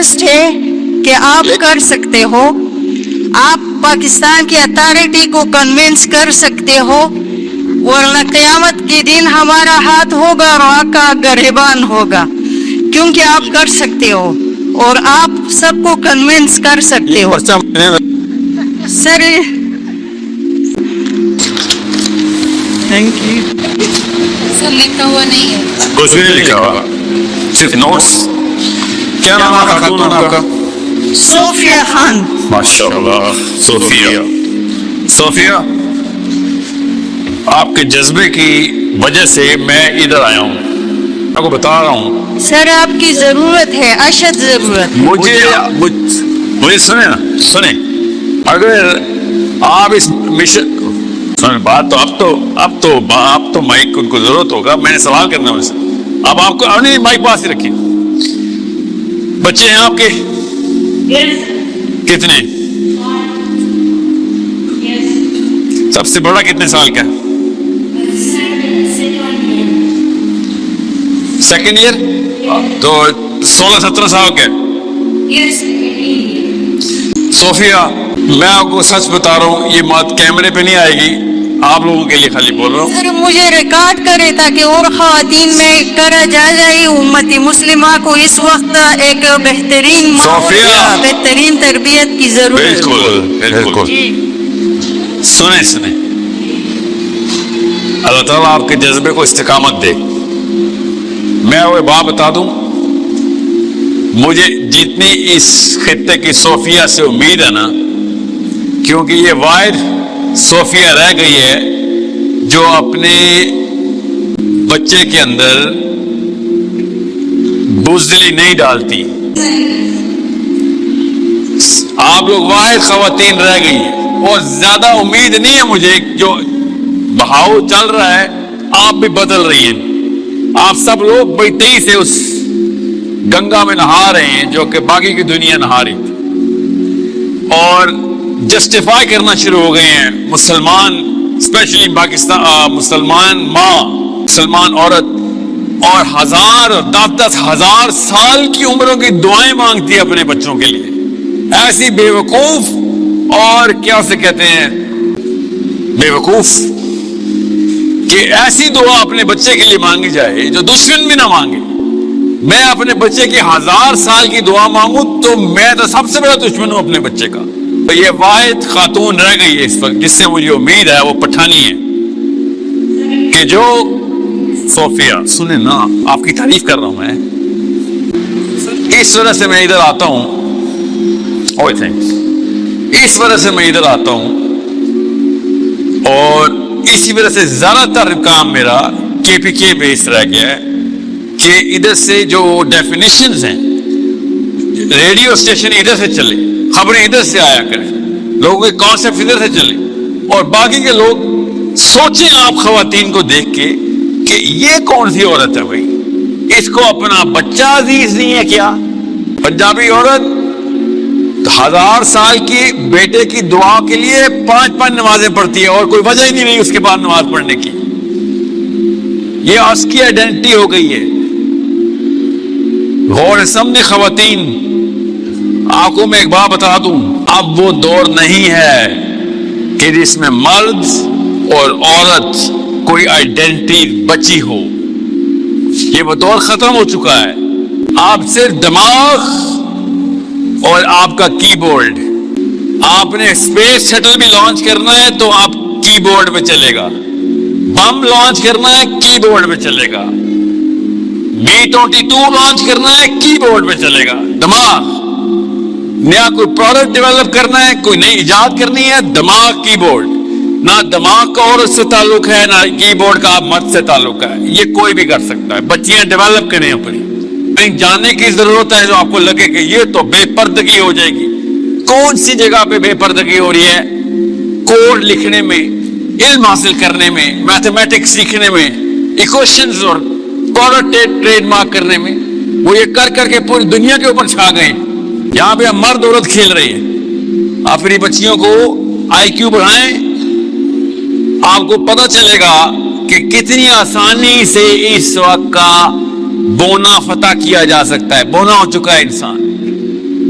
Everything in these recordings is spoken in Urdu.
ریکویسٹ ہے کہ آپ کر سکتے ہو، آپ پاکستان کی اتھارٹی کو کنونس کر سکتے ہو، ورنہ قیامت کے دن ہمارا ہاتھ ہوگا اور آقا گریبان ہوگا، کیونکہ آپ کر سکتے ہو اور آپ سب کو کنونس کر سکتے ہو. Sir thank you. سر لکھا ہوا نہیں ہے. کچھ بھی نہیں لکھا ہوا، صرف نوٹس. کیا نام ہے خاتون آپ کا؟ صوفیہ خان. ماشاء اللہ. صوفیہ. صوفیہ، آپ کے جذبے کی وجہ سے میں ادھر آیا ہوں، آپ کو بتا رہا ہوں. سر آپ کی ضرورت ہے، اشد ضرورت. مجھے سنیں نا، سنیں. اگر آپ اس مشن سنیں بات تو اب تو مائک ان کو ضرورت ہوگا. میں نے سوال کرنا ہے سے. اب آپ کو نہیں مائک پاس ہی رکھیے. بچے ہیں آپ کے کتنے؟ سب سے بڑا کتنے سال کا؟ Second year. تو 16-17 سال کا. صوفیہ، میں آپ کو سچ بتا رہا ہوں، یہ بات کیمرے پہ نہیں آئے گی، آپ لوگوں کے لیے خالی بول رہا ہوں. سر مجھے ریکارڈ کرے تاکہ اور خواتین میں کرا جائے امت مسلمہ کو اس وقت ایک بہترین ماحول، بہترین تربیت کی ضرورت ہے. بالکل بالکل. سنیں، اللہ تعالیٰ آپ کے جذبے کو استقامت دے. میں وہ بات بتا دوں، مجھے جتنی اس خطے کی صوفیہ سے امید ہے نا، کیونکہ یہ واحد صوفیہ رہ گئی ہے جو اپنے بچے کے اندر بزدلی نہیں ڈالتی. آپ لوگ واحد خواتین رہ گئی ہیں، اور زیادہ امید نہیں ہے مجھے. جو بہاؤ چل رہا ہے آپ بھی بدل رہی ہیں. آپ سب لوگ بڑی تیزی سے اس گنگا میں نہا رہے ہیں جو کہ باقی کی دنیا نہا رہی تھی، اور جسٹیفائی کرنا شروع ہو گئے ہیں. مسلمان اسپیشلی پاکستان، مسلمان ماں، مسلمان عورت، اور 10,000 سال کی عمروں کی دعائیں مانگتی ہے اپنے بچوں کے لیے. ایسی بے وقوف، اور کیا اسے کہتے ہیں، بے وقوف، کہ ایسی دعا اپنے بچے کے لیے مانگی جائے جو دشمن بھی نہ مانگے. میں اپنے بچے کی 1000 سال کی دعا مانگوں تو میں تو سب سے بڑا دشمن ہوں اپنے بچے کا. تو یہ واحد خاتون رہ گئی ہے اس وقت جس سے مجھے امید ہے، وہ پٹھانی ہے، کہ جو صوفیہ. سنیں نا، آپ کی تعریف کر رہا ہوں میں. اس وجہ سے میں ادھر آتا ہوں، اس وجہ سے میں ادھر آتا ہوں، اور اسی وجہ سے زیادہ تر کام میرا KPK بیس رہ گیا ہے، کہ ادھر سے جو ڈیفینیشنز ہیں، ریڈیو اسٹیشن ادھر سے چلے، خبریں ادھر سے آیا کریں، لوگوں کے کانسیپٹ ادھر سے چلے، اور باقی کے لوگ سوچیں آپ خواتین کو دیکھ کے کہ یہ کون سی عورت ہے بھائی، اس کو اپنا بچہ عزیز نہیں ہے کیا؟ پنجابی عورت 1000 سال کی بیٹے کی دعا کے لیے 5 نمازیں پڑھتی ہے، اور کوئی وجہ ہی نہیں رہی اس کے بعد نماز پڑھنے کی. یہ اس کی آئیڈینٹی ہو گئی ہے. غور سمجھے خواتین، آپ کو میں ایک بات بتا دوں، اب وہ دور نہیں ہے کہ جس میں مرد اور عورت کوئی آئیڈینٹی بچی ہو. یہ وہ دور ختم ہو چکا ہے. آپ صرف دماغ اور آپ کا کی بورڈ. آپ نے اسپیس شٹل بھی لانچ کرنا ہے تو آپ کی بورڈ پہ چلے گا. بم لانچ کرنا ہے کی بورڈ پہ چلے گا. B-22 لانچ کرنا ہے کی بورڈ پہ چلے گا. دماغ. نیا کوئی پروڈکٹ ڈیولپ کرنا ہے، کوئی نئی ایجاد کرنی ہے، دماغ کی بورڈ. نہ دماغ کا عورت سے تعلق ہے، نہ کی بورڈ کا مرد سے تعلق ہے. یہ کوئی بھی کر سکتا ہے. بچیاں ڈیولپ کریں اپنی. جاننے کی ضرورت ہے جو آپ کو لگے کہ یہ تو بے پردگی ہو جائے گی. کون سی جگہ پہ بے پردگی ہو رہی ہے؟ کوڈ لکھنے میں، علم حاصل کرنے میں، میتھمیٹکس سیکھنے میں، ایکویشنز اور پروڈکٹ ٹریڈ مارک کرنے میں. وہ یہ کر کر کے پوری دنیا کے اوپر چھا گئے. یہاں پہ مرد عورت کھیل رہی ہے. اپنی بچیوں کو IQ بڑھائیں، آپ کو پتہ چلے گا کہ کتنی آسانی سے اس وقت کا بونا فتح کیا جا سکتا ہے. بونا ہو چکا ہے انسان.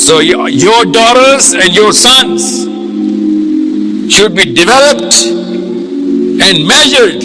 So your daughters and your sons should be developed and measured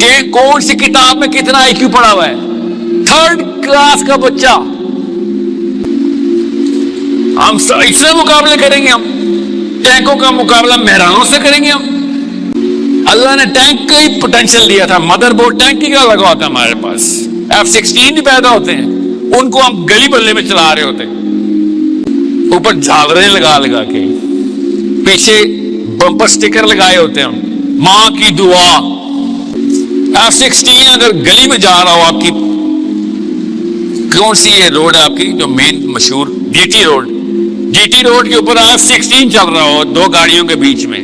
کہ کون سی کتاب میں کتنا آئی کیو پڑا ہوا ہے. 3rd کلاس کا بچہ, ہم اس سے مقابلے کریں گے, ہم ٹینکوں کا مقابلہ مہرانوں سے کریں گے. ہم اللہ نے ٹینک کا ہی پوٹینشیل دیا تھا, مدر بورڈ ٹینک کا لگا ہوتا ہے ہمارے پاس, F-16 بھی پیدا ہوتے ہیں, ان کو ہم گلی بلے میں چلا رہے ہوتے, اوپر جھاگریں لگا لگا کے, پیچھے بمپر سٹیکر لگائے ہوتے ہیں ہم, ماں کی دعا. F-16 اگر گلی میں جا رہا ہو, آپ کی کون سی یہ روڈ ہے آپ کی جو مین مشہور GT روڈ, GT روڈ کے اوپر F-16 چل رہا ہو 2 گاڑیوں کے بیچ میں,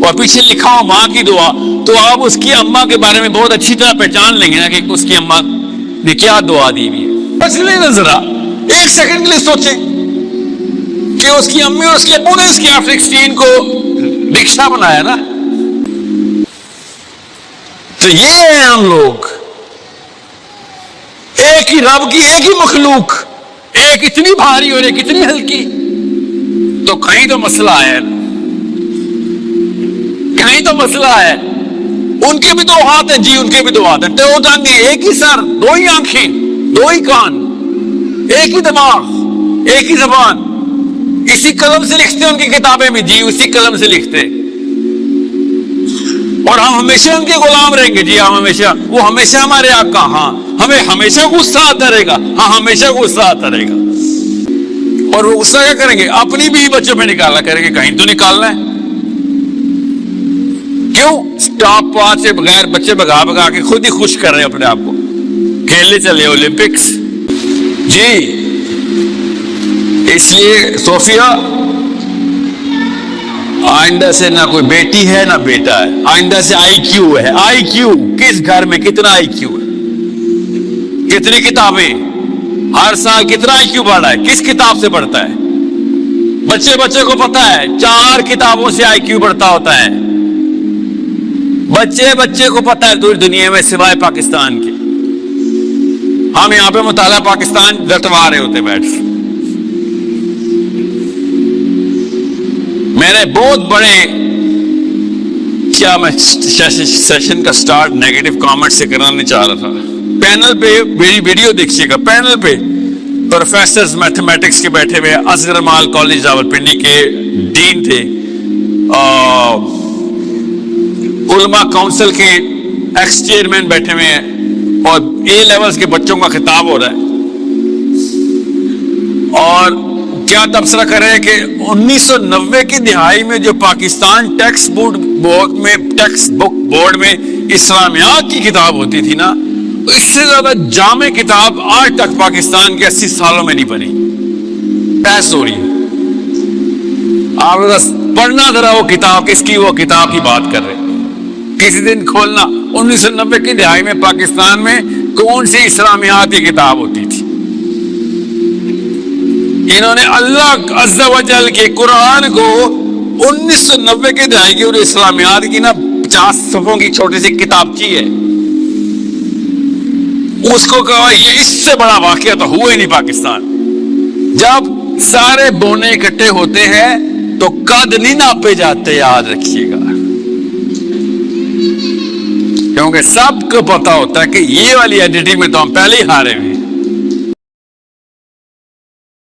اور پیچھے لکھا ہو ماں کی دعا, تو آپ اس کی اماں کے بارے میں بہت اچھی طرح پہچان لیں گے نا کہ اس کی اماں نے کیا دعا دی ہوئی ہے. بس نہیں ذرا ایک سیکنڈ کے لیے سوچیں کہ اس کی امی اور اس کے ابو نے اس کی F-16 کو رکشا بنایا نا. تو یہ ہیں ہم لوگ, ایک ہی رب کی ایک ہی مخلوق, ایک اتنی بھاری اور ایک اتنی ہلکی. تو کہیں تو مسئلہ ہے, کہیں تو مسئلہ ہے. ان کے بھی 2 ہاتھ ہیں جی, ان کے بھی 2 ہاتھ ہیں, 2 ٹانگیں, ایک ہی سر, 2 ہی آنکھیں, 2 ہی کان, ایک ہی دماغ, ایک ہی زبان. اسی قلم سے لکھتے ہیں ان کی کتابیں بھی جی, اسی قلم سے لکھتے, اور ہم ہمیشہ ان کے غلام رہیں گے جی. ہم ہمیشہ, وہ ہمیشہ ہمارے آقا, ہاں ہمیں ہمیشہ غصہ آتا رہے گا, ہاں ہمیشہ غصہ آتا رہے گا. اور وہ غصہ کیا کریں گے, اپنی بھی بچوں میں نکالا کریں گے, کہیں تو نکالنا ہے. کیوں سٹاپ واچ سے بغیر بچے بگا بگا کے خود ہی خوش کر رہے ہیں اپنے آپ کو, کھیلنے چلے اولمپکس جی. اس لیے صوفیہ, آئندہ سے نہ کوئی بیٹی ہے نہ بیٹا ہے, آئندہ سے IQ ہے. IQ کس گھر میں کتنا IQ ہے, کتنی کتابیں, ہر سال کتنا IQ بڑھا ہے, کس کتاب سے بڑھتا ہے. بچے کو پتا ہے 4 کتابوں سے IQ بڑھتا ہوتا ہے. بچے کو پتا ہے پوری دنیا میں سوائے پاکستان کے. ہم یہاں پہ مطالعہ پاکستان رٹوا رہے ہوتے بیٹھ. میں نے بہت بڑے, کیا میں سیشن کا سٹارٹ نیگیٹو کامنٹ سے کرانے چاہ رہا تھا. پینل پہ میری ویڈیو دیکھیے گا, پینل پہ پروفیسرز میتھمیٹکس کے بیٹھے ہوئے, اصغر مال کالج راولپنڈی کے ڈین تھے, علماء کونسل کے ایکس چیئرمین بیٹھے ہوئے ہیں, اور A لیولز کے بچوں کا خطاب ہو رہا ہے. اور کیا تبصرہ کر رہے ہیں کہ 1990 کی دہائی میں جو پاکستان ٹیکسٹ بک بورڈ میں اسلامیات کی کتاب ہوتی تھی نا, اس سے زیادہ جامع کتاب آج تک پاکستان کے 80 سالوں میں نہیں بنی. بحث ہو رہی ہے, آپ پڑھنا ذرا وہ کتاب, کس کی وہ کتاب کی بات کر رہے ہیں, کسی دن کھولنا 1990 کی دہائی میں پاکستان میں کون سی اسلامیات کی کتاب ہوتی تھی. انہوں نے اللہ عز و جل کے قرآن کو 1990 کی دہائی کی اور اسلامیات کی نا 50 صفحوں کی چھوٹی سی کتابچی ہے, اس کو کہا یہ اس سے بڑا واقعہ تو ہوا ہی نہیں پاکستان. جب سارے بونے اکٹھے ہوتے ہیں تو قد نہیں ناپے جاتے, یاد رکھیے گا, کیونکہ سب کو پتا ہوتا ہے کہ یہ والی ایڈیٹنگ میں تو ہم پہلے ہی ہارے ہوئے.